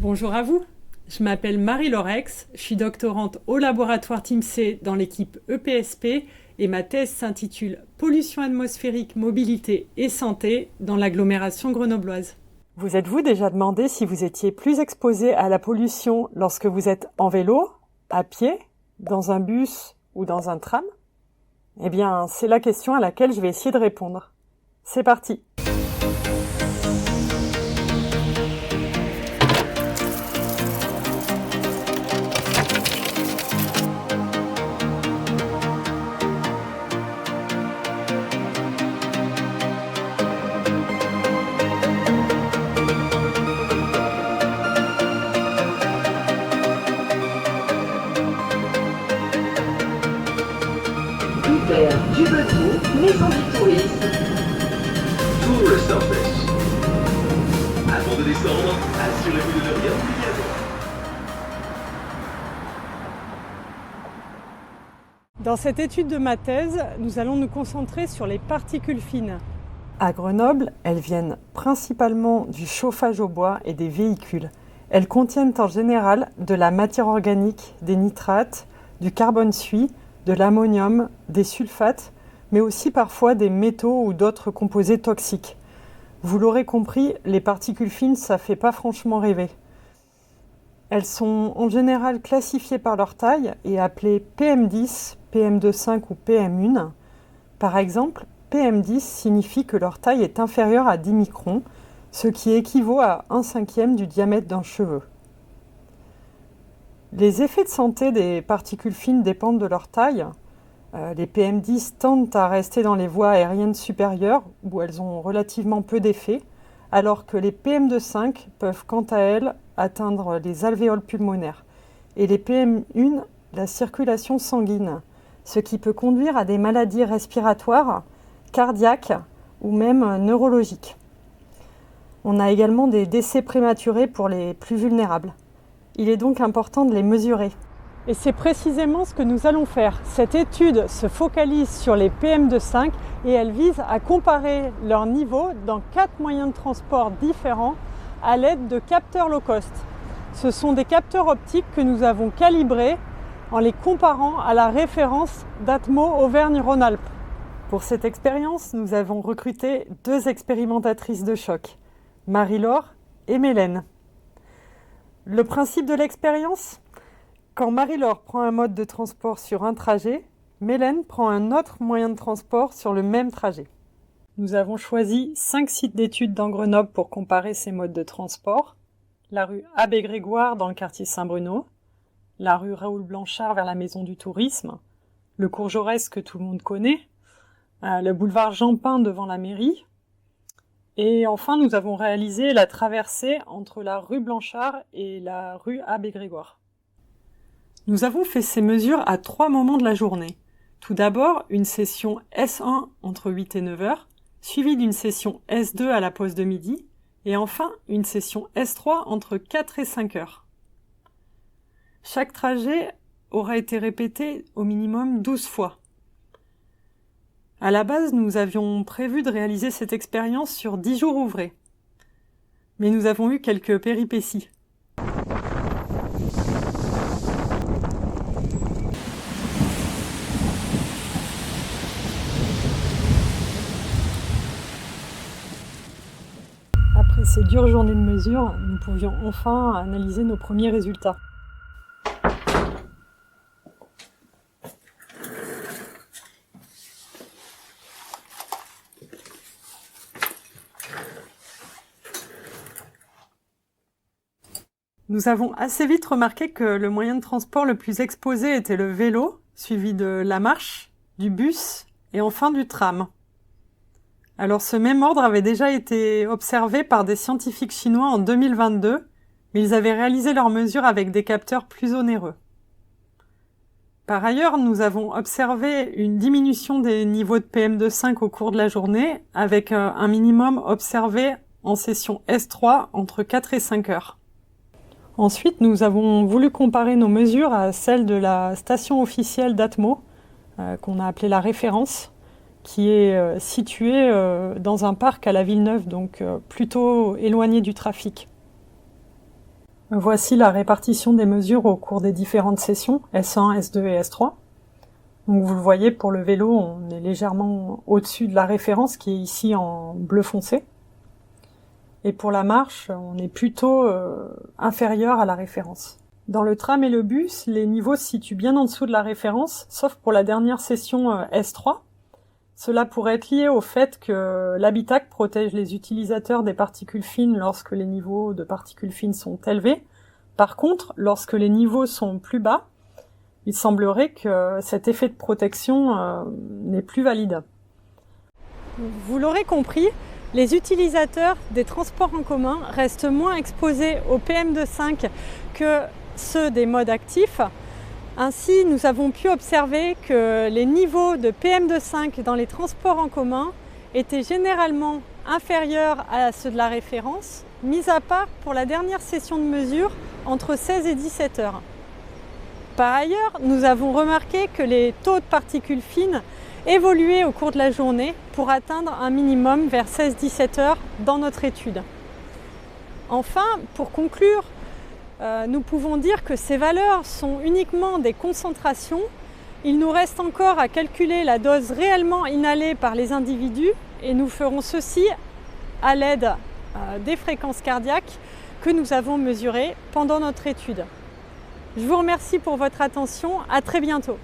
Bonjour à vous, je m'appelle Marie Lorex, je suis doctorante au laboratoire TIMSE dans l'équipe EPSP et ma thèse s'intitule Pollution atmosphérique, mobilité et santé dans l'agglomération grenobloise. Vous êtes-vous déjà demandé si vous étiez plus exposé à la pollution lorsque vous êtes en vélo, à pied, dans un bus ou dans un tram ? Eh bien, c'est la question à laquelle je vais essayer de répondre. C'est parti! Du bateau, maison du tourisme. Tourist Office. Avant de descendre, assurez-vous de ne rien oublier à bord. Dans cette étude de ma thèse, nous allons nous concentrer sur les particules fines. À Grenoble, elles viennent principalement du chauffage au bois et des véhicules. Elles contiennent en général de la matière organique, des nitrates, du carbone suie, de l'ammonium, des sulfates, mais aussi parfois des métaux ou d'autres composés toxiques. Vous l'aurez compris, les particules fines, ça ne fait pas franchement rêver. Elles sont en général classifiées par leur taille et appelées PM10, PM2,5 ou PM1. Par exemple, PM10 signifie que leur taille est inférieure à 10 microns, ce qui équivaut à 1/5 du diamètre d'un cheveu. Les effets de santé des particules fines dépendent de leur taille. Les PM10 tendent à rester dans les voies aériennes supérieures, où elles ont relativement peu d'effets, alors que les PM2,5 peuvent quant à elles atteindre les alvéoles pulmonaires, et les PM1 la circulation sanguine, ce qui peut conduire à des maladies respiratoires, cardiaques ou même neurologiques. On a également des décès prématurés pour les plus vulnérables. Il est donc important de les mesurer. Et c'est précisément ce que nous allons faire. Cette étude se focalise sur les PM2,5 et elle vise à comparer leur niveau dans 4 moyens de transport différents à l'aide de capteurs low cost. Ce sont des capteurs optiques que nous avons calibrés en les comparant à la référence d'Atmo Auvergne-Rhône-Alpes. Pour cette expérience, nous avons recruté 2 expérimentatrices de choc, Marie-Laure et Mélène. Le principe de l'expérience ? Quand Marie-Laure prend un mode de transport sur un trajet, Mélène prend un autre moyen de transport sur le même trajet. Nous avons choisi 5 sites d'études dans Grenoble pour comparer ces modes de transport. La rue Abbé Grégoire dans le quartier Saint-Bruno, la rue Raoul Blanchard vers la Maison du Tourisme, le cours Jaurès que tout le monde connaît, le boulevard Jean-Pin devant la mairie. Et enfin, nous avons réalisé la traversée entre la rue Blanchard et la rue Abbé Grégoire. Nous avons fait ces mesures à 3 moments de la journée. Tout d'abord, une session S1 entre 8 et 9 heures, suivie d'une session S2 à la pause de midi, et enfin une session S3 entre 4 et 5 heures. Chaque trajet aura été répété au minimum 12 fois. À la base, nous avions prévu de réaliser cette expérience sur 10 jours ouvrés. Mais nous avons eu quelques péripéties. Après ces dures journées de mesure, nous pouvions enfin analyser nos premiers résultats. Nous avons assez vite remarqué que le moyen de transport le plus exposé était le vélo, suivi de la marche, du bus et enfin du tram. Alors ce même ordre avait déjà été observé par des scientifiques chinois en 2022, mais ils avaient réalisé leurs mesures avec des capteurs plus onéreux. Par ailleurs, nous avons observé une diminution des niveaux de PM2,5 au cours de la journée, avec un minimum observé en session S3 entre 4 et 5 heures. Ensuite, nous avons voulu comparer nos mesures à celles de la station officielle d'Atmo, qu'on a appelée la référence, qui est située dans un parc à la Villeneuve, donc plutôt éloigné du trafic. Voici la répartition des mesures au cours des différentes sessions, S1, S2 et S3. Donc vous le voyez, pour le vélo, on est légèrement au-dessus de la référence qui est ici en bleu foncé. Et pour la marche, on est plutôt inférieur à la référence. Dans le tram et le bus, les niveaux se situent bien en dessous de la référence, sauf pour la dernière session S3. Cela pourrait être lié au fait que l'habitacle protège les utilisateurs des particules fines lorsque les niveaux de particules fines sont élevés. Par contre, lorsque les niveaux sont plus bas, il semblerait que cet effet de protection n'est plus valide. Vous l'aurez compris, les utilisateurs des transports en commun restent moins exposés au PM2,5 que ceux des modes actifs. Ainsi, nous avons pu observer que les niveaux de PM2,5 dans les transports en commun étaient généralement inférieurs à ceux de la référence, mis à part pour la dernière session de mesure entre 16 et 17 heures. Par ailleurs, nous avons remarqué que les taux de particules fines évoluaient au cours de la journée pour atteindre un minimum vers 16-17 heures dans notre étude. Enfin, pour conclure, nous pouvons dire que ces valeurs sont uniquement des concentrations. Il nous reste encore à calculer la dose réellement inhalée par les individus et nous ferons ceci à l'aide des fréquences cardiaques que nous avons mesurées pendant notre étude. Je vous remercie pour votre attention, à très bientôt.